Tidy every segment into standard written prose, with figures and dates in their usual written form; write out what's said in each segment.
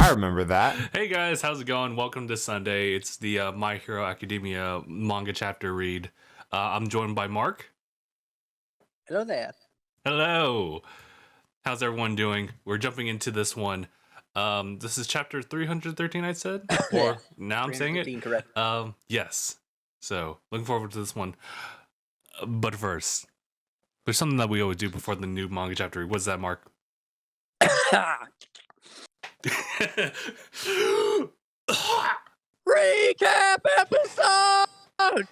I remember that. Hey guys, how's it going? Welcome to Sunday. It's the My Hero Academia Manga Chapter read. I'm joined by Mark. Hello there. Hello. How's everyone doing? We're jumping into this one. This is chapter 313, I said? Or now I'm saying it? Correct. Yes. So, looking forward to this one. But first, there's something that we always do before the new manga chapter read. What's that, Mark? Recap episode!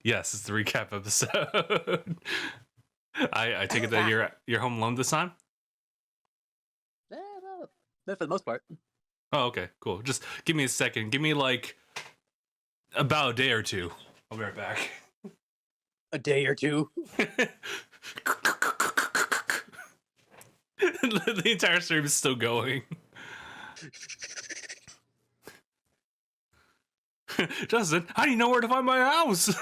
Yes, it's the recap episode. I take it that you're home alone this time? Yeah, no, for the most part. Oh, okay, cool. Just give me a second. Give me like about a day or two. I'll be right back. A day or two. The entire stream is still going. Justin, how do you know where to find my house?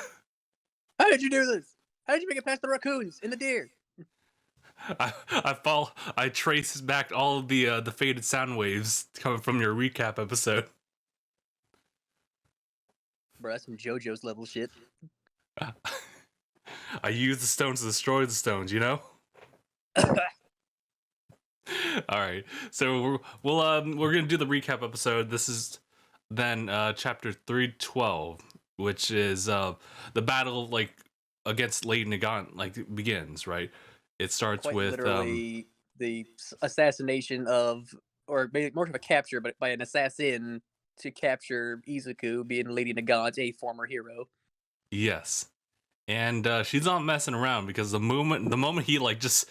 How did you do this? How did you make it past the raccoons and the deer? I trace back all of the faded sound waves coming from your recap episode. Bro, that's some JoJo's level shit. I use the stones to destroy the stones, you know? All right, so we're gonna do the recap episode. This is then chapter 312, which is the battle like against Lady Nagant begins, right? It starts Quite with literally the assassination of, or maybe more of a capture, but by an assassin to capture Izuku, being Lady Nagant, a former hero. yes, and she's not messing around because the moment he like just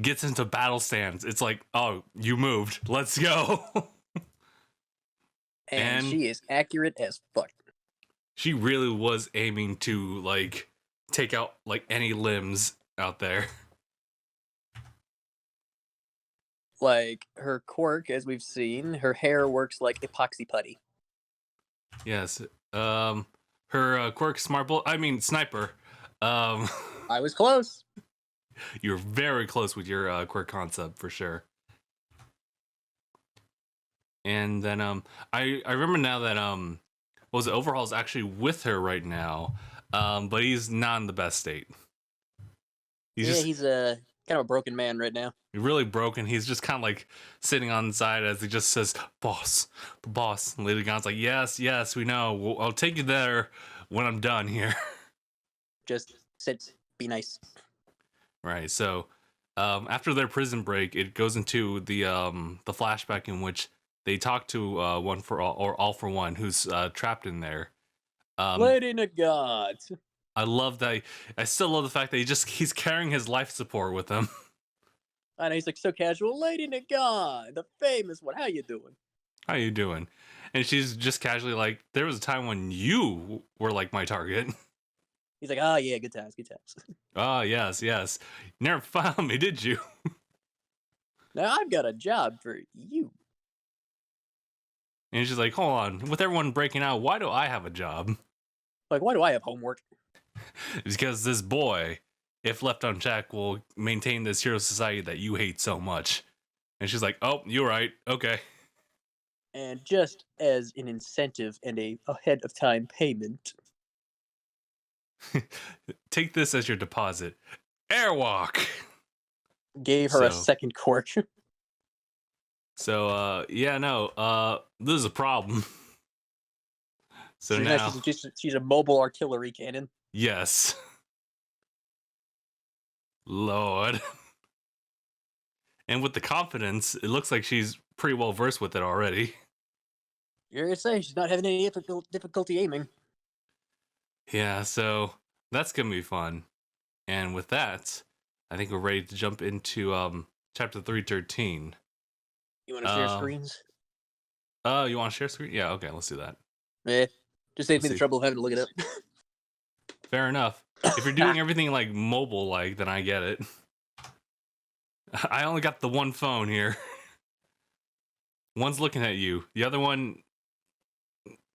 gets into battle stance, it's like, oh, you moved, let's go. And she is accurate as fuck. She really was aiming to like take out like any limbs out there. Like, her quirk, as we've seen, her hair works like epoxy putty. Yes. Her quirk sniper. I was close. You're very close with your quirk concept for sure. And then I remember now that Overhaul's actually with her right now. But he's not in the best state. He's a kind of a broken man right now. Really broken. He's just kind of like sitting on the side as he just says, boss. And Lady Gon's like, yes, we know. I'll take you there when I'm done here. Just sit, be nice. Right. So after their prison break, it goes into the flashback in which they talk to One for All, or All for One, who's trapped in there. Lady Nagant. I love that. I still love the fact that he's carrying his life support with him. I know, he's like so casual. Lady Nagant, the famous one. How you doing? How you doing? And she's just casually like, there was a time when you were like my target. He's like, oh yeah, good times. Oh, yes. Never found me, did you? Now I've got a job for you. And she's like, hold on. With everyone breaking out, why do I have a job? Like, why do I have homework? It's because this boy, if left unchecked, will maintain this hero society that you hate so much. And she's like, oh, you're right. Okay. And just as an incentive and a ahead of time payment, take this as your deposit. Airwalk. Gave her a second quirk. So, this is a problem. So now she's a mobile artillery cannon. Yes. Lord. And with the confidence, it looks like she's pretty well versed with it already. You're gonna say she's not having any difficulty aiming. Yeah, so that's gonna be fun. And with that, I think we're ready to jump into chapter 313. You want to share screens? You want to share screen? Yeah, okay, let's do that. Just save me the trouble of having to look it up. Fair enough. If you're doing everything like mobile like, then I get it. I only got the one phone here. One's looking at you. The other one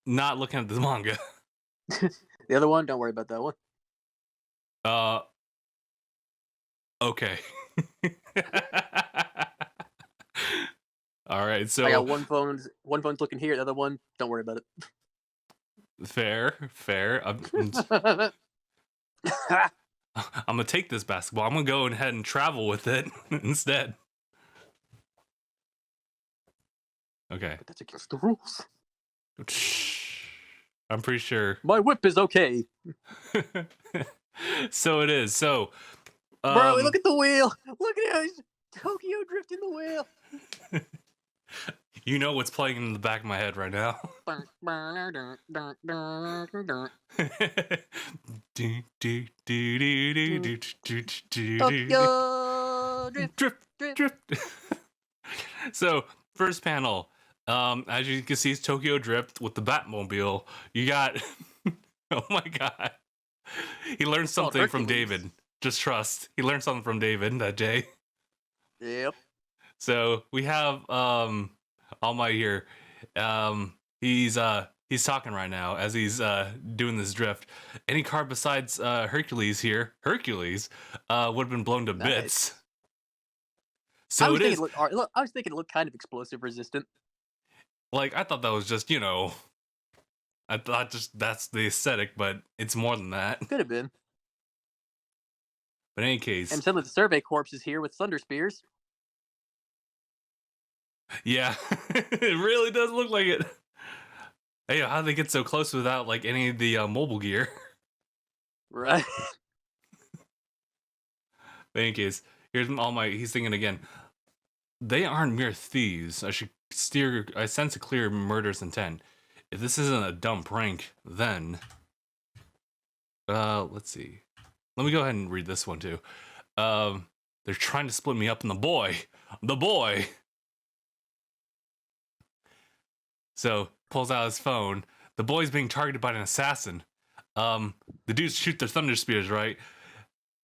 not looking at the manga. The other one, don't worry about that one. Okay. All right, I so got one phone's looking here, the other one, don't worry about fair. it. I'm gonna take this basketball. I'm gonna go ahead and travel with it instead. Okay. But that's against the rules. I'm pretty sure. My whip is okay. So it is. So, Bro, look at the wheel. Look at how he's Tokyo drifting the wheel. you know what's playing in the back of my head right now. Tokyo drift. So, first panel. As you can see, it's Tokyo Drift with the Batmobile. You got, oh my god, he learned something from David. Just trust, he learned something from David that day. Yep. So we have All Might here. He's talking right now as he's doing this drift. Any car besides Hercules here, Hercules, would have been blown to bits. So I was thinking it looked kind of explosive resistant. Like, I thought that was just, you know, I thought just that's the aesthetic, but it's more than that. Could have been. But in any case, and some of the Survey Corps is here with Thunder Spears. Yeah, it really does look like it. Hey, how did they get so close without like any of the mobile gear? Right. But in any case, here's All Might. He's thinking again. They aren't mere thieves. I sense a clear murderous intent. If this isn't a dumb prank, then let's see. Let me go ahead and read this one too. They're trying to split me up in the boy. So pulls out his phone. The boy's being targeted by an assassin. The dudes shoot their thunder spears, right?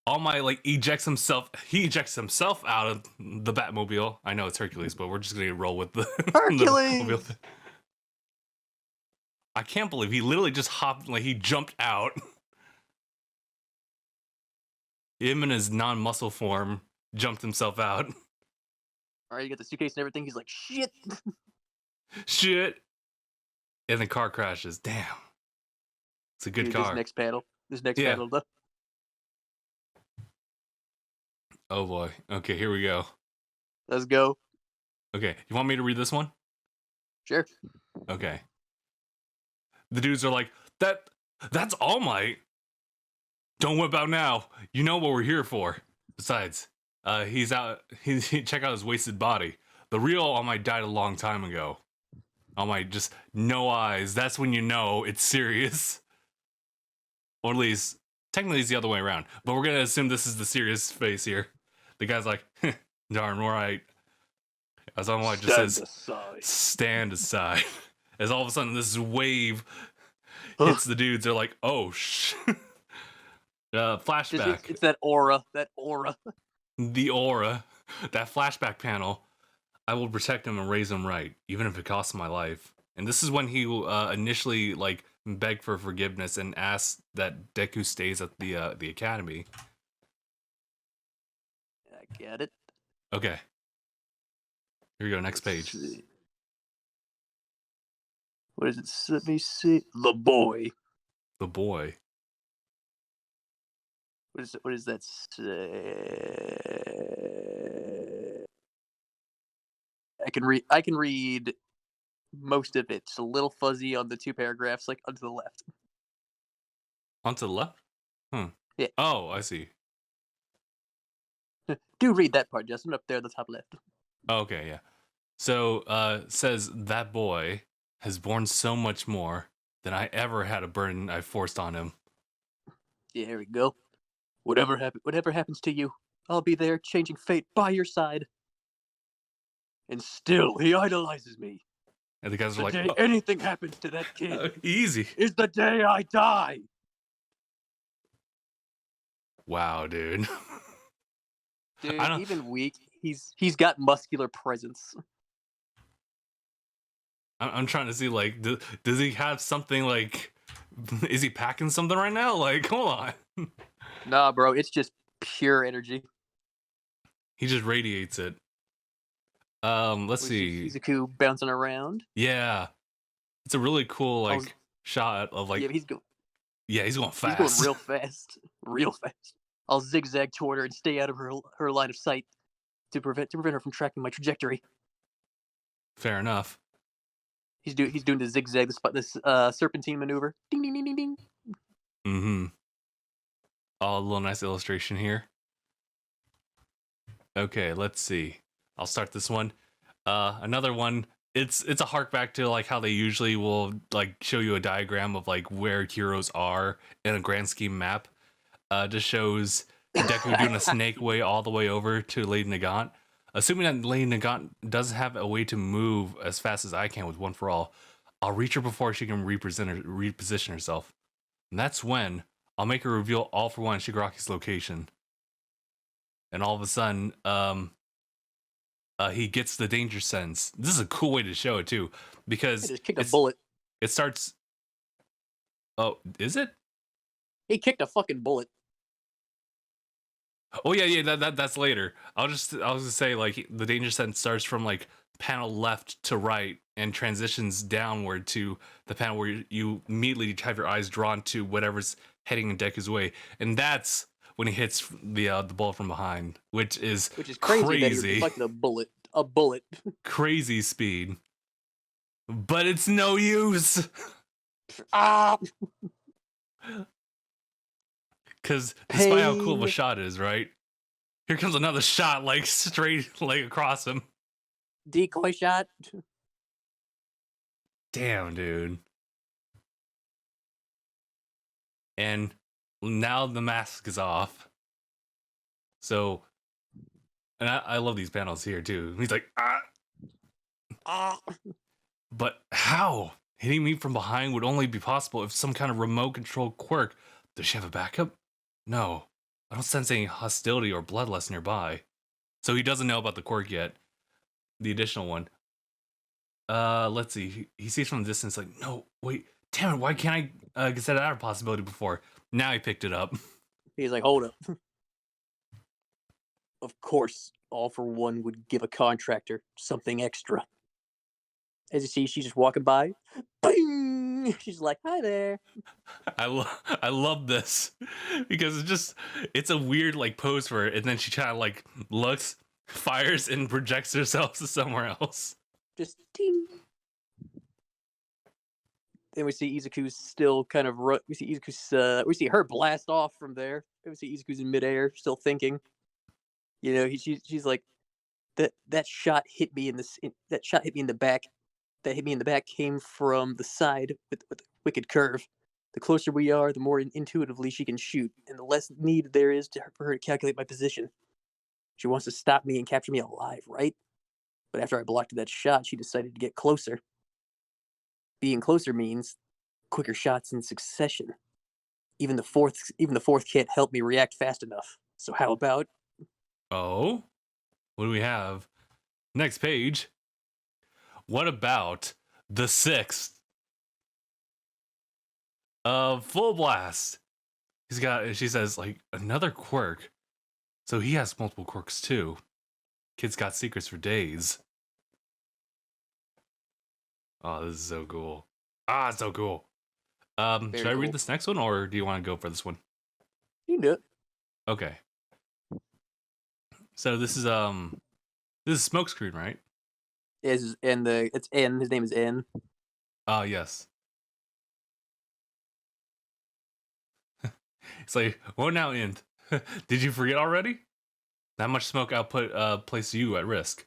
All Might ejects himself. He ejects himself out of the Batmobile. I know it's Hercules, but we're just gonna roll with the Hercules. the Batmobile. I can't believe he literally just hopped. He jumped out. Him in his non-muscle form jumped himself out. All right, you got the suitcase and everything. He's like, shit, and the car crashes. Damn, it's a good car. This next panel, though. Oh boy. Okay, here we go. Let's go. Okay, you want me to read this one? Sure. Okay. The dudes are like, that's All Might. Don't whip out now. You know what we're here for. Besides, he's out. Check out his wasted body. The real All Might died a long time ago. All Might just no eyes. That's when you know it's serious. Or at least, technically it's the other way around. But we're gonna assume this is the serious face here. The guy's like, darn right. As All Might just says, stand aside. As all of a sudden this wave hits the dudes. They're like, oh flashback. It's that aura. The aura. That flashback panel. I will protect him and raise him right, even if it costs my life. And this is when he initially begged for forgiveness and asked that Deku stays at the academy. I get it. Okay. Here we go. Next page. What is it? Let me see. The boy. The boy. What is that say? I can read most of it. It's a little fuzzy on the two paragraphs, onto the left. Onto the left? Yeah. Oh, I see. Do read that part, Justin, up there at the top left. Okay, yeah. So, says that boy has borne so much more than I ever had a burden I forced on him. Yeah, here we go. Whatever happens to you, I'll be there, changing fate by your side. And still, he idolizes me. And the guys are like, the day anything happens to that kid, easy, is the day I die. Wow, dude. Dude, even weak, he's got muscular presence. I'm trying to see, does he have something, is he packing something right now? Hold on. Nah, bro, it's just pure energy. He just radiates it. Let's We see see. Izuku bouncing around. Yeah, it's a really cool I was, like shot of yeah, like he's going he's going real fast. fast, real fast. I'll zigzag toward her and stay out of her line of sight to prevent her from tracking my trajectory. Fair enough. He's doing the zigzag, this serpentine maneuver. Ding ding ding ding ding. Mm-hmm. Oh, a little nice illustration here. Okay, let's see. I'll start this one. Another one. It's a hark back to like how they usually will like show you a diagram of like where heroes are in a grand scheme map. Just shows Hideko doing a snake way all the way over to Lady Nagant. Assuming that Lady Nagant doesn't have a way to move as fast as I can with One for All, I'll reach her before she can reposition herself. And that's when I'll make her reveal All for One Shigaraki's location. And all of a sudden, he gets the danger sense. This is a cool way to show it too, I because just kicked a bullet. it starts. Oh, is it? He kicked a fucking bullet. Oh yeah. That's later. I was gonna say like the danger sense starts from like panel left to right and transitions downward to the panel where you immediately have your eyes drawn to whatever's heading in Deku's way, and that's when he hits the bullet from behind, which is crazy. That he reflected a bullet. Crazy speed, but it's no use. Ah. Because despite how cool of a shot is, right? Here comes another shot, like straight like across him. Decoy shot. Damn, dude. And now the mask is off. So, and I love these panels here too. He's like, ah. But how? Hitting me from behind would only be possible if some kind of remote control quirk. Does she have a backup? No. I don't sense any hostility or bloodlust nearby. So he doesn't know about the quirk yet. The additional one. Let's see. He sees from the distance like, no, wait, damn it, why can't I consider that a possibility before? Now he picked it up. He's like, hold up. Of course, All for One would give a contractor something extra. As you see, she's just walking by. Bing! She's like, hi there. I love this because it's a weird like pose for her, and then she kind of like looks, fires, and projects herself to somewhere else. Just ding. Then we see Izuku's still kind of we see Izuku's we see her blast off from there. We see Izuku's in midair, still thinking. You know, she's like, that shot hit me in the back. That hit me in the back came from the side with a wicked curve. The closer we are, the more intuitively she can shoot, and the less need there is for her to calculate my position. She wants to stop me and capture me alive, right? But after I blocked that shot, she decided to get closer. Being closer means quicker shots in succession. Even the fourth can't help me react fast enough. So how about? Oh, what do we have? Next page. What about the sixth? Full blast. She says, like, another quirk. So he has multiple quirks too. Kid's got secrets for days. Oh, this is so cool. It's so cool. Should I read this next one, or do you want to go for this one? You can do it. Okay. So this is Smokescreen, right? It's N. His name is N. Yes. It's like, what now, Int? Did you forget already? That much smoke output places you at risk.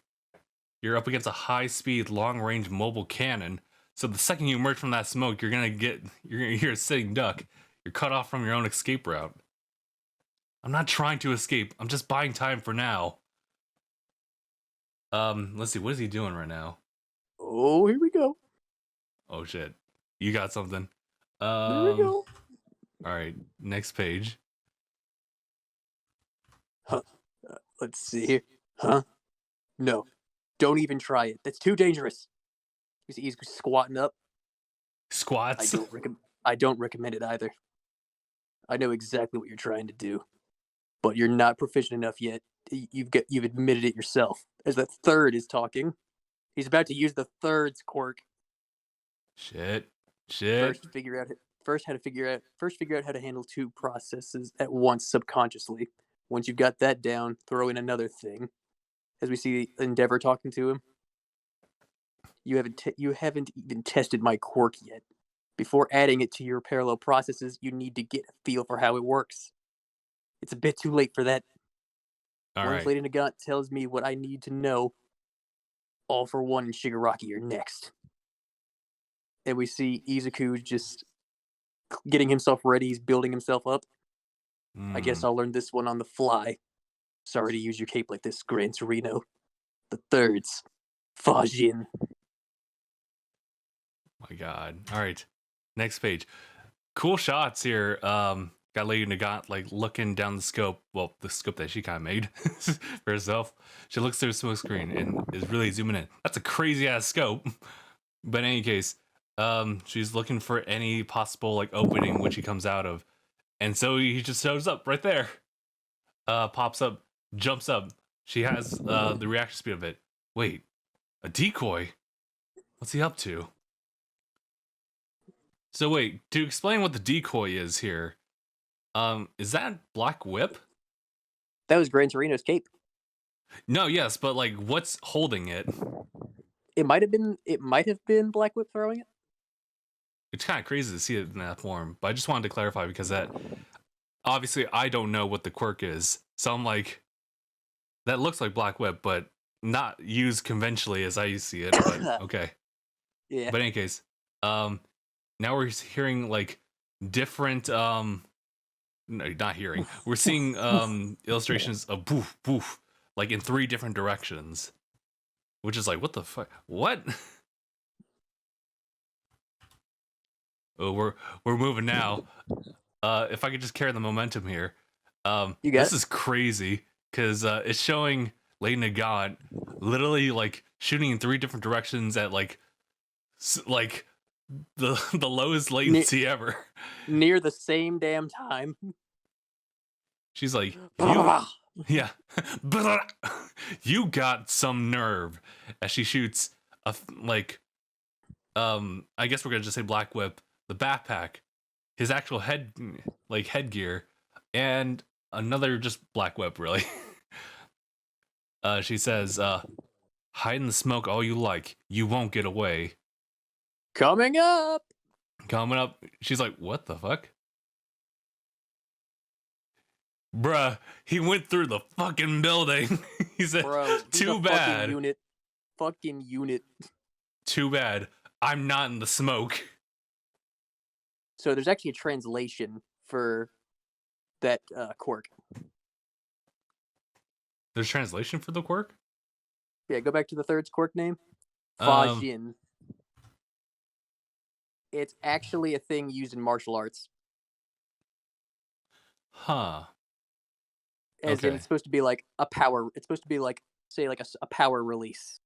You're up against a high-speed, long-range mobile cannon. So the second you emerge from that smoke, you're gonna hear a sitting duck. You're cut off from your own escape route. I'm not trying to escape. I'm just buying time for now. Let's see. What is he doing right now? Oh, here we go. Oh shit. You got something. Here we go. All right. Next page. Huh. Let's see here. Huh? No. Don't even try it. That's too dangerous. He's squatting up. Squats. I don't recommend it either. I know exactly what you're trying to do, but you're not proficient enough yet. you've admitted it yourself. As the third is talking, he's about to use the third's quirk. Shit. First, figure out how to handle two processes at once subconsciously. Once you've got that down, throw in another thing. As we see Endeavor talking to him, you haven't even tested my quirk yet. Before adding it to your parallel processes, you need to get a feel for how it works. It's a bit too late for that. All Once right. Lady Nagant tells me what I need to know, All for One and Shigaraki are next. And we see Izuku just getting himself ready. He's building himself up. I guess I'll learn this one on the fly. Sorry to use your cape like this, Gran Torino. The thirds. Fajin. My God. All right. Next page. Cool shots here. Got Lady Nagant like looking down the scope. Well, the scope that she kind of made for herself. She looks through the smoke screen and is really zooming in. That's a crazy ass scope. But in any case, she's looking for any possible like opening which he comes out of. And so he just shows up right there. Pops up, jumps up. She has the reaction speed of it. Wait, a decoy? What's he up to? So wait, to explain what the decoy is here, is that Black Whip? That was Gran Torino's cape. No, yes, but like, what's holding it? It might have been Black Whip throwing it. It's kind of crazy to see it in that form, but I just wanted to clarify because that obviously I don't know what the quirk is, so I'm like, that looks like Black Whip, but not used conventionally as I see it. But okay. Yeah. But in any case, now we're hearing like different no, not hearing. We're seeing illustrations of boof boof like in 3 different directions. Which is like, what the fuck? What? Oh, we're moving now. If I could just carry the momentum here. This is crazy because it's showing Lady Nagant literally like shooting in 3 different directions at like the lowest latency ever. Near the same damn time. She's like, yeah, you got some nerve. As she shoots a I guess we're gonna just say Black Whip, the backpack, his actual headgear, and another just Black Whip, really. She says, hide in the smoke all you like, you won't get away. Coming up. She's like, what the fuck? Bruh, he went through the fucking building. He said, bro, too bad. Fucking unit. Too bad. I'm not in the smoke. So there's actually a translation for that quirk. There's translation for the quirk? Yeah, go back to the third's quirk name. Fajin. It's actually a thing used in martial arts. Huh. As in, it's supposed to be like a power. It's supposed to be like, say, like a power release.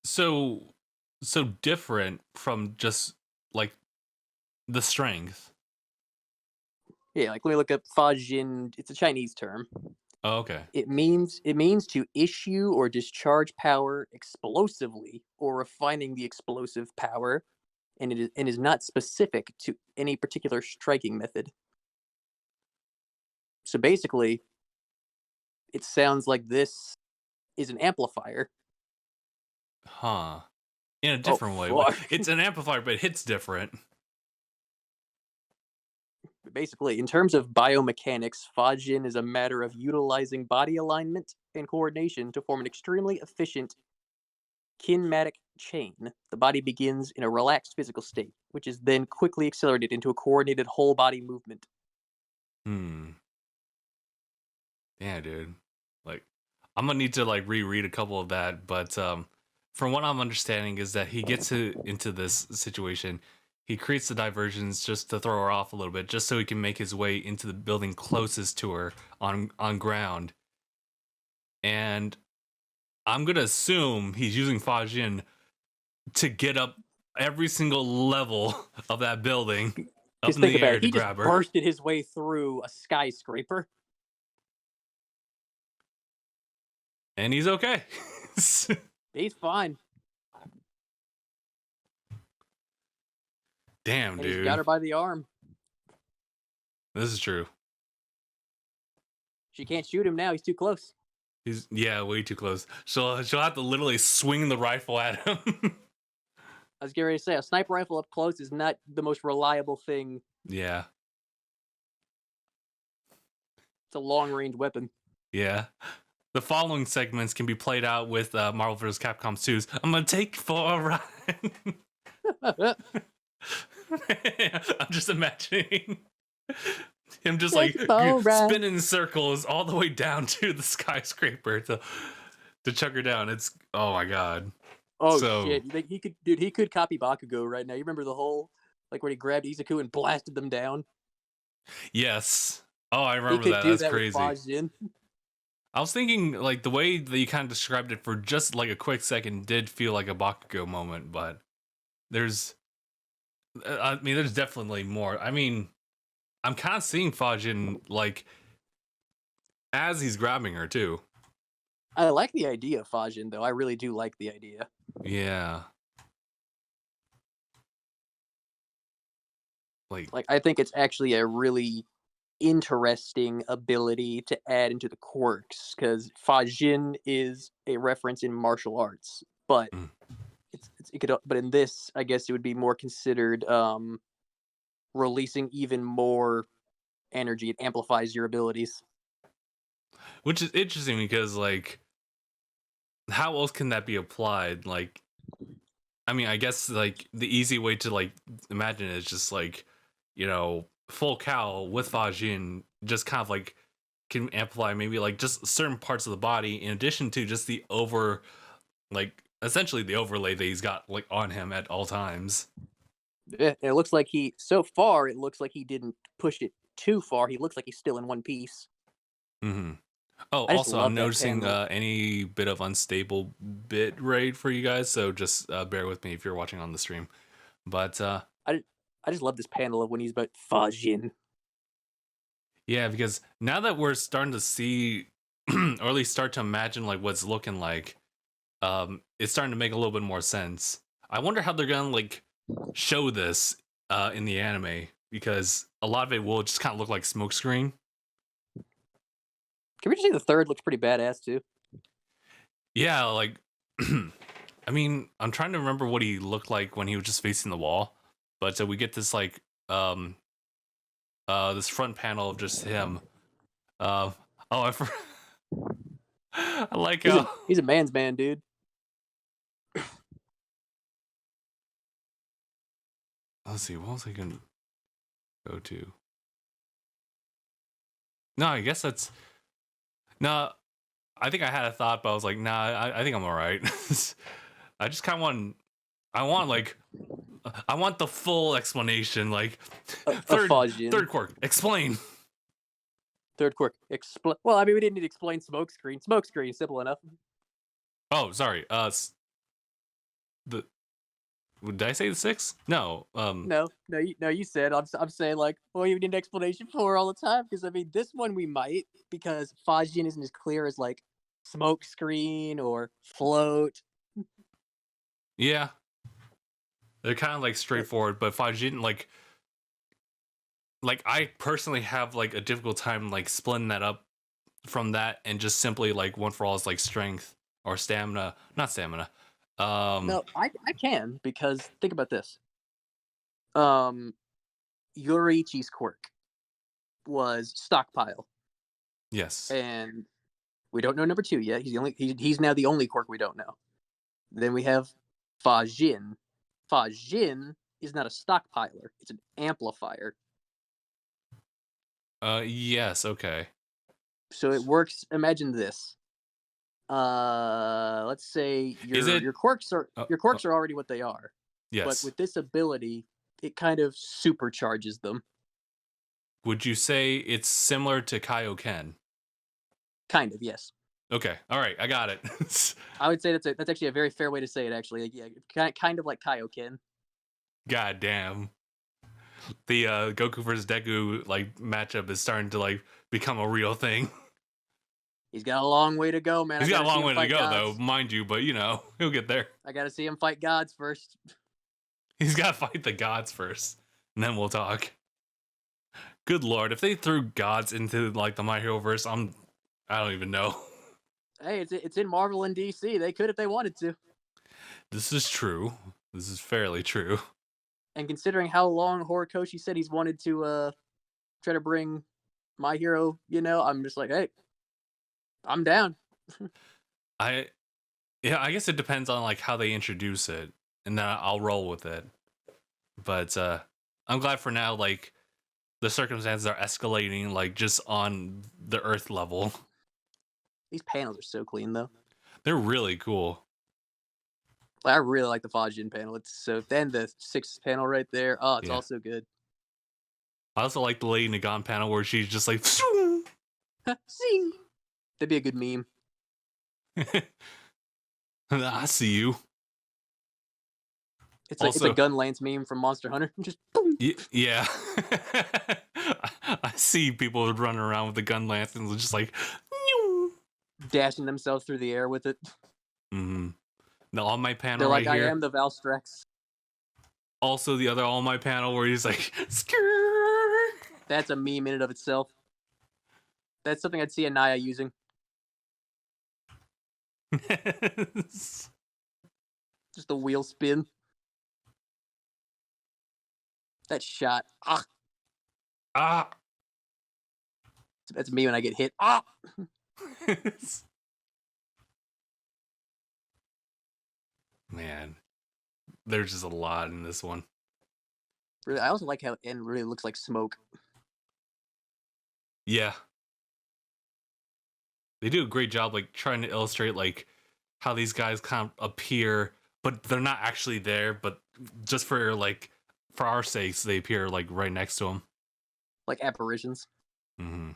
So different from just like the strength. Yeah, like let me look up Fajin. It's a Chinese term. Oh, okay. It means to issue or discharge power explosively or refining the explosive power, and it is not specific to any particular striking method. So basically, it sounds like this is an amplifier. Huh. In a different way. It's an amplifier, but it hits different. Basically, in terms of biomechanics, Fajin is a matter of utilizing body alignment and coordination to form an extremely efficient kinematic chain. The body begins in a relaxed physical state, which is then quickly accelerated into a coordinated whole body movement. Yeah, dude. Like, I'm gonna need to like reread a couple of that, but from what I'm understanding is that he gets into this situation. He creates the diversions just to throw her off a little bit, just so he can make his way into the building closest to her on ground. And I'm gonna assume he's using Fajin to get up every single level of that building up in the air to grab her. He just bursted his way through a skyscraper. And he's okay. He's fine. Damn, And dude. he's got her by the arm. This is true. She can't shoot him now. He's too close. He's way too close. She'll have to literally swing the rifle at him. I was getting ready to say, a sniper rifle up close is not the most reliable thing. Yeah. It's a long-range weapon. Yeah. The following segments can be played out with Marvel vs. Capcom 2's I'm gonna take you for a ride. I'm just imagining him just like spinning in circles all the way down to the skyscraper to chug her down. It's oh my god. Oh shit! He could copy Bakugo right now. You remember the whole like when he grabbed Izuku and blasted them down? Yes. Oh, I remember that. That's crazy. I was thinking like the way that you kind of described it for just like a quick second did feel like a Bakugo moment, but there's definitely more. I mean, I'm kind of seeing Fajin like as he's grabbing her too. I like the idea of Fajin though. I really do like the idea. Yeah. Like I think it's actually a really interesting ability to add into the quirks because Fajin is a reference in martial arts, but but in this, I guess it would be more considered releasing even more energy. It amplifies your abilities, which is interesting because like, how else can that be applied? Like, I mean, I guess like the easy way to like imagine it is just like, you know, full cow with Fajin just kind of like can amplify maybe like just certain parts of the body in addition to just the essentially the overlay that he's got like on him at all times. It looks like it looks like he didn't push it too far. He looks like he's still in one piece. Mm-hmm. Oh, also I'm noticing any bit of unstable bit rate for you guys, so just bear with me if you're watching on the stream. But I just love this panel of when he's about Fajin. Yeah, because now that we're starting to see, or at least start to imagine like what's looking like, it's starting to make a little bit more sense. I wonder how they're gonna like show this in the anime, because a lot of it will just kind of look like smokescreen. Can we just say the third looks pretty badass too? Yeah, like I mean, I'm trying to remember what he looked like when he was just facing the wall, but we get this like this front panel of just him. I like he's a man's man, dude. Let's see, what was I gonna go to? No, I guess that's no. I think I had a thought, but I was like, nah, I think I'm all right. I just kind of I want the full explanation, like third quirk, explain. Third quirk, well, I mean, we didn't need to explain smokescreen. Smokescreen, simple enough. Oh, sorry. Did I say the 6? No. No. You said. I'm saying like, well, you need an explanation for all the time because I mean, this one we might because Fajin isn't as clear as like smokescreen or float. Yeah, they're kind of like straightforward, but Fajin like I personally have like a difficult time like splitting that up from that and just simply like one for all is like strength or stamina, not stamina. No, I can because think about this. Yoriichi's quirk was stockpile. Yes. And we don't know number 2 yet. He's now the only quirk we don't know. Then we have Fajin. Fajin is not a stockpiler; it's an amplifier. Yes. Okay. So it works. Imagine this. Let's say your quirks are are already what they are. Yes. But with this ability, it kind of supercharges them. Would you say it's similar to Kaioken? Kind of, yes. Okay, all right, I got it. I would say that's actually a very fair way to say it. Actually, like, yeah, kind of like Kaioken. God damn, the Goku versus Deku like matchup is starting to like become a real thing. He's got a long way to go, man. He's I got a gotta see long him way to fight go, gods. though, mind you, but, you know, he'll get there. I gotta see him fight gods first. He's got to fight the gods first, and then we'll talk. Good lord, if they threw gods into, like, the My Hero verse, I don't even know. Hey, it's in Marvel and DC. They could if they wanted to. This is true. This is fairly true. And considering how long Horikoshi said he's wanted to try to bring My Hero, you know, I'm just like, hey, I'm down. I guess it depends on, like, how they introduce it, and then I'll roll with it. But I'm glad for now, like, the circumstances are escalating, like, just on the Earth level. These panels are so clean, though. They're really cool. Like, I really like the Fajin panel. It's so. Then the 6th panel right there. Oh, it's Yeah. also good. I also like the Lady Nagan panel where she's just like, Sing. That'd be a good meme. I see you. It's like Also, it's a gun lance meme from Monster Hunter. Just boom. Yeah. I see people running around with the gun lance and just like dashing themselves through the air with it. Mm-hmm. The All Might panel They're like, right here. I am the Valstrax. Also, the other All Might panel where he's like, Skrrr! That's a meme in and of itself. That's something I'd see Anaya using. Just the wheel spin. That shot. Ah. Ah. That's me when I get hit. Ah. Man, there's just a lot in this one. Really, I also like how it really looks like smoke. Yeah. They do a great job, like, trying to illustrate, like, how these guys kind of appear, but they're not actually there, but just for, like, for our sakes, they appear, like, right next to them. Like apparitions. Mm-hmm.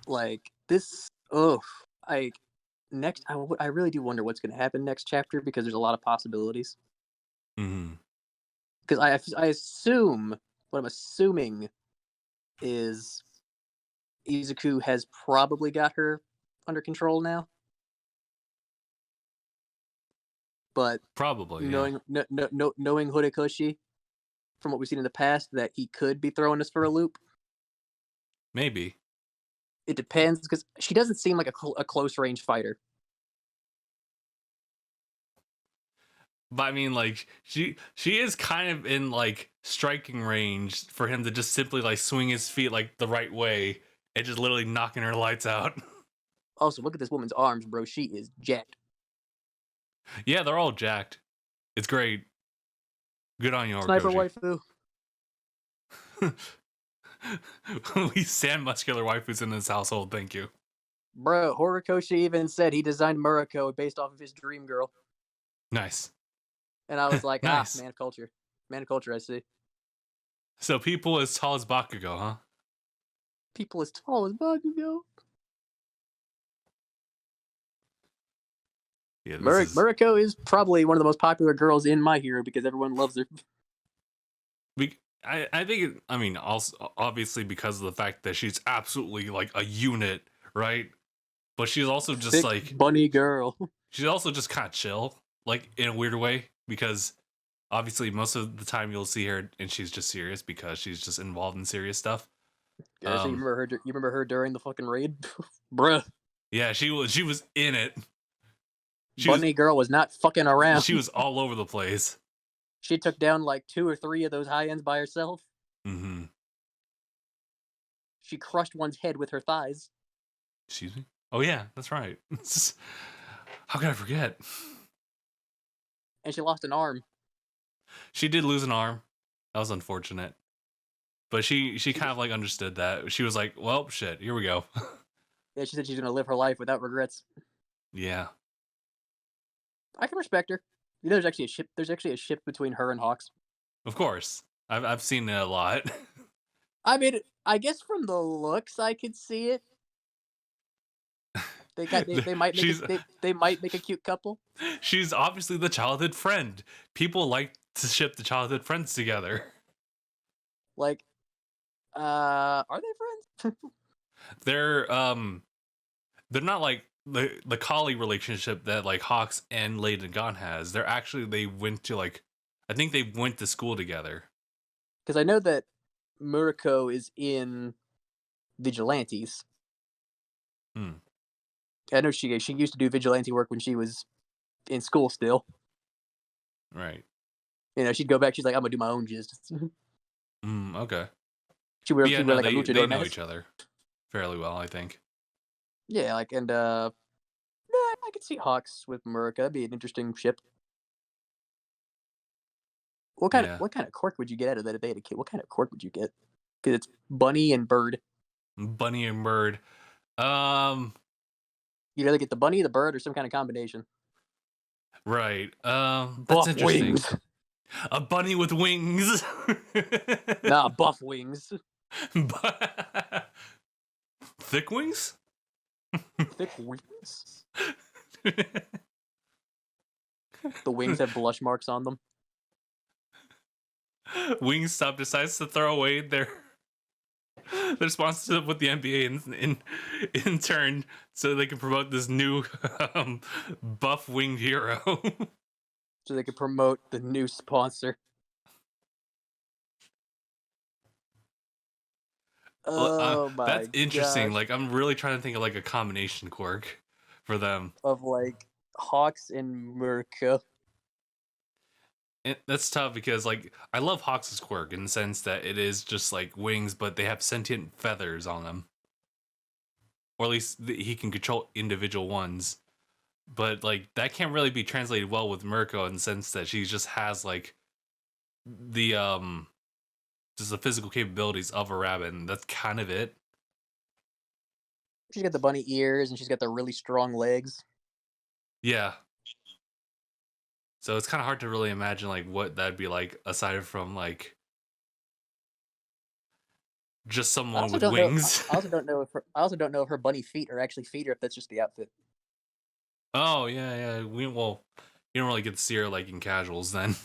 Like, this, I really do wonder what's going to happen next chapter, because there's a lot of possibilities. Mm-hmm. Because I assume, what I'm assuming is Izuku has probably got her under control now. But Probably, knowing Horikoshi, from what we've seen in the past, that he could be throwing us for a loop. Maybe. It depends, because she doesn't seem like a close range fighter. But I mean, like, she is kind of in, like, striking range for him to just simply, like, swing his feet, like, the right way and just literally knocking her lights out. Also, look at this woman's arms, bro. She is jacked. Yeah, they're all jacked. It's great. Good on you, Sniper Horikoshi. waifu. We stand muscular waifus in this household, thank you. Bro, Horikoshi even said he designed Murako based off of his dream girl. Nice. And I was like, nice. Man culture. Man culture, I see. So people as tall as Bakugo, huh? People as tall as Bakugo. Yeah, Murako is probably one of the most popular girls in My Hero because everyone loves her. I think, I mean, also, obviously because of the fact that she's absolutely, like, a unit, right? But she's also just, thick, like... bunny girl. She's also just kind of chill, like, in a weird way, because obviously most of the time you'll see her and she's just serious because she's just involved in serious stuff. Yeah, so you remember her during the fucking raid? Bruh. Yeah, she was in it. Bunny girl was not fucking around. She was all over the place. She took down like 2 or 3 of those high ends by herself. Mm-hmm. She crushed one's head with her thighs. Excuse me? Oh yeah, that's right. How could I forget? And she lost an arm. She did lose an arm. That was unfortunate. But she kind of, like, understood that. She was like, well, shit, here we go. Yeah, she said she's gonna live her life without regrets. Yeah. I can respect her. You know, there's actually a ship between her and Hawks. Of course. I've seen it a lot. I mean, I guess from the looks I could see it. They might make a cute couple. She's obviously the childhood friend. People like to ship the childhood friends together. Like, are they friends? They're not like the colleague relationship that like Hawks and Lady Gon has. They're actually they went to like I think they went to school together. Because I know that Murako is in Vigilantes. Hmm. I know she used to do vigilante work when she was in school still. Right. You know, she'd go back. She's like, I'm gonna do my own jizz. Okay. She'd But wear yeah, no, like a they luchador know mask. each other fairly well, I think. Yeah, like I could see Hawks with Muraka. That'd be an interesting ship. Yeah. What kind of quirk would you get out of that if they had a kid? What kind of quirk would you get? Because it's bunny and bird. Bunny and bird. You'd either get the bunny, the bird, or some kind of combination. Right. That's Buff interesting. wings. A bunny with wings. Nah, buff wings. Thick wings? Thick wings. The wings have blush marks on them. Wingstop decides to throw away their sponsorship with the NBA in turn, so they can promote this new buff winged hero. So they could promote the new sponsor. Oh my That's interesting. gosh. Like, I'm really trying to think of like a combination quirk for them. Of like Hawks and Murka. And that's tough because like I love Hawks' quirk in the sense that it is just like wings, but they have sentient feathers on them, or at least he can control individual ones. But like that can't really be translated well with Mirko in the sense that she just has like the just the physical capabilities of a rabbit, and that's kind of it. She's got the bunny ears and she's got the really strong legs. Yeah. So it's kind of hard to really imagine like what that'd be like aside from like just someone with wings. I also don't know if her bunny feet are actually feet or if that's just the outfit. Oh yeah. You don't really get to see her like in casuals then.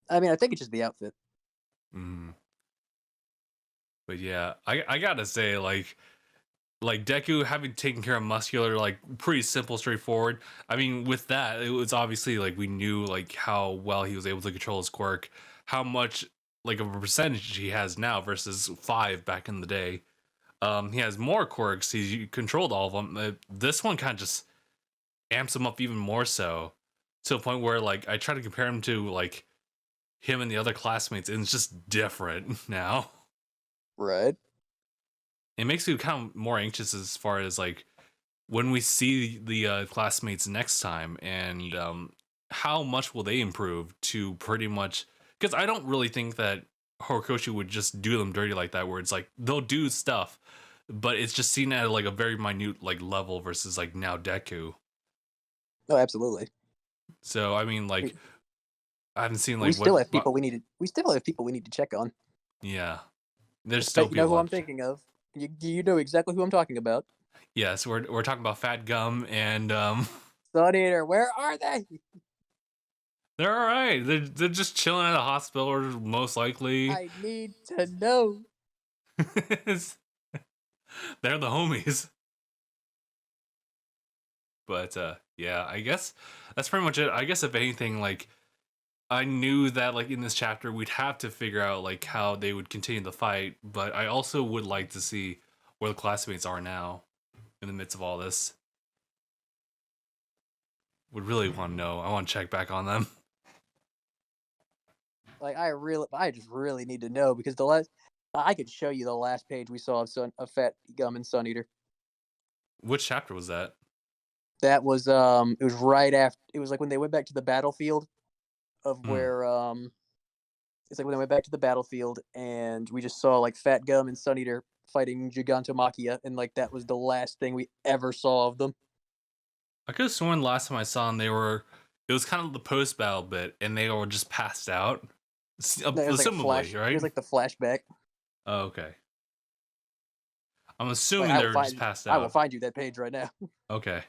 I mean, I think it's just the outfit. But yeah, I gotta say like Deku having taken care of muscular, like pretty simple, straightforward. I mean, with that, it was obviously like we knew like how well he was able to control his quirk, how much like of a percentage he has now versus 5 back in the day. He has more quirks. He controlled all of them. This one kind of just amps him up even more so to a point where like I try to compare him to like him and the other classmates, and it's just different now. Right. It makes me kind of more anxious as far as like when we see the classmates next time, and how much will they improve to pretty much, because I don't really think that Horikoshi would just do them dirty like that, where it's like they'll do stuff but it's just seen at like a very minute like level versus like now Deku. Oh, absolutely. So I mean, like I haven't seen like we still have people we need to check on. Yeah, there's still people. You know who I'm thinking of. You know exactly who I'm talking about. Yes, we're talking about Fat Gum and Sun Eater. Where are they? They're all right. They're just chilling at a hospital, or most likely. I need to know. They're the homies. But yeah, I guess that's pretty much it. I guess if anything, like I knew that like in this chapter we'd have to figure out like how they would continue the fight, but I also would like to see where the classmates are now in the midst of all this. Would really want to know. I want to check back on them. Like I just really need to know because I could show you the last page we saw of Fat Gum and Sun Eater. Which chapter was that? That was it was right after, it was like when they went back to the battlefield of where it's like when they went back to the battlefield and we just saw like Fat Gum and Sun Eater fighting Gigantomachia, and like that was the last thing we ever saw of them. I could have sworn last time I saw them it was kind of the post battle bit and they were just passed out. Assumably, right? It was like the flashback. Oh, okay. I'm assuming they were just passed out. I will find you that page right now. Okay.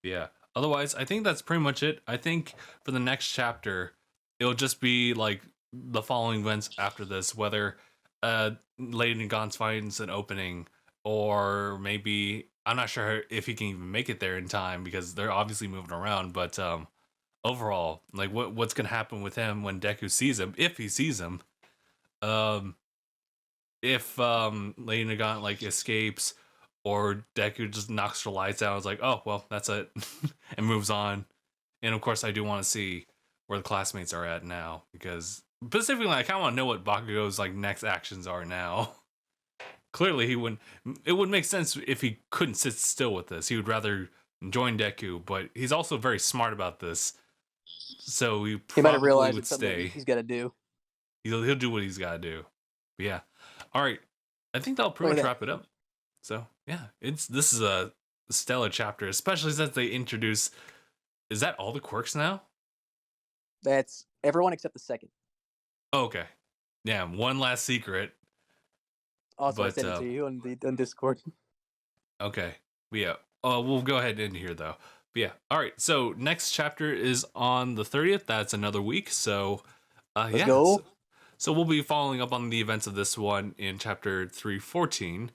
Yeah. Otherwise, I think that's pretty much it. I think for the next chapter, it'll just be like the following events after this, whether Lady Nagant finds an opening, or maybe I'm not sure if he can even make it there in time because they're obviously moving around. But overall, like what's gonna happen with him when Deku sees him, if he sees him? Um, if Lady Nagant like escapes, or Deku just knocks her lights out, it's like, oh well, that's it, and moves on. And of course, I do want to see where the classmates are at now because specifically, I kind of want to know what Bakugo's like next actions are now. Clearly, he wouldn't. It would make sense if he couldn't sit still with this. He would rather join Deku, but he's also very smart about this, so he He might have probably realized would it's something stay. he's got to do. He'll do what he's got to do. But yeah, all right. I think that'll pretty Look much at that. wrap it up. So yeah, this is a stellar chapter, especially since they introduce. Is that all the quirks now? That's everyone except the second. Oh, okay. Yeah, one last secret. Also, I But sent it to you on Discord. okay. But yeah. We'll go ahead and end here though. But yeah. All right. So next chapter is on the 30th. That's another week. So Let's go. So we'll be following up on the events of this one in chapter 314.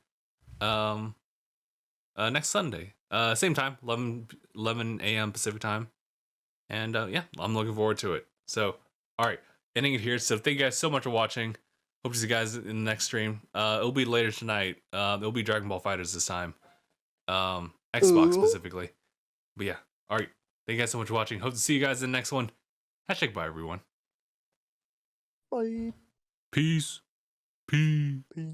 Next Sunday. Same time, 11 a.m. Pacific time. And yeah, I'm looking forward to it. So, all right, ending it here. So thank you guys so much for watching. Hope to see you guys in the next stream. It'll be later tonight. It'll be Dragon Ball Fighters this time. Xbox specifically. But yeah, all right. Thank you guys so much for watching. Hope to see you guys in the next one. Hashtag bye, everyone. Bye. Peace. Peace. Peace.